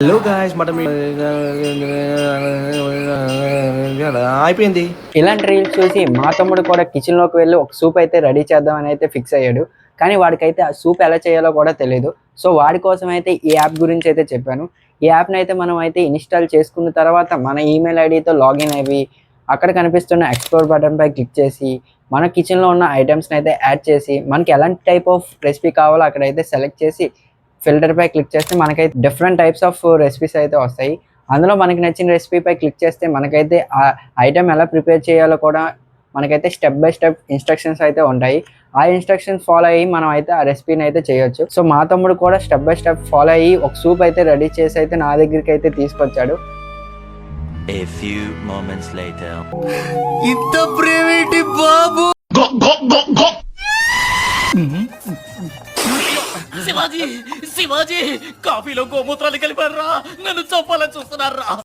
Hello guys mutton అయిపోయింది. ఇలాంటి reels చూసి మా తమ్ముడు కూడా కిచెన్లోకి వెళ్ళి ఒక సూప్ అయితే రెడీ చేద్దామని అయితే ఫిక్స్ అయ్యాడు. కానీ వాడికైతే ఆ సూప్ ఎలా చేయాలో కూడా తెలియదు. సో వాడి కోసం అయితే ఈ యాప్ గురించి అయితే చెప్పాను. ఈ యాప్ని అయితే మనం అయితే ఇన్స్టాల్ చేసుకున్న తర్వాత మన ఈమెయిల్ ఐడితో లాగిన్ అయ్యి అక్కడ కనిపిస్తున్న ఎక్స్ప్లోర్ బటన్పై క్లిక్ చేసి మన కిచెన్లో ఉన్న ఐటమ్స్ని అయితే యాడ్ చేసి మనకి ఎలాంటి టైప్ ఆఫ్ రెసిపీ కావాలో అక్కడైతే సెలెక్ట్ చేసి ఫిల్టర్పై క్లిక్ చేస్తే మనకైతే డిఫరెంట్ టైప్స్ ఆఫ్ రెసిపీస్ అయితే వస్తాయి. అందులో మనకి నచ్చిన రెసిపీపై క్లిక్ చేస్తే మనకైతే ఆ ఐటెం ఎలా ప్రిపేర్ చేయాలో కూడా మనకైతే స్టెప్ బై స్టెప్ ఇన్స్ట్రక్షన్స్ అయితే ఉంటాయి. ఆ ఇన్స్ట్రక్షన్స్ ఫాలో అయ్యి మనం అయితే ఆ రెసిపీని అయితే చేయొచ్చు. సో మా తమ్ముడు కూడా స్టెప్ బై స్టెప్ ఫాలో అయ్యి ఒక సూప్ అయితే రెడీ చేసి అయితే నా దగ్గరికి అయితే తీసుకొచ్చాడు. A few moments later. ఇంత ప్రేమేంటి బాబు? శివాజీ శివాజీ కాఫీలో గోమూత్రాలు కలిపారా, నన్ను చంపాలని చూస్తున్నారా?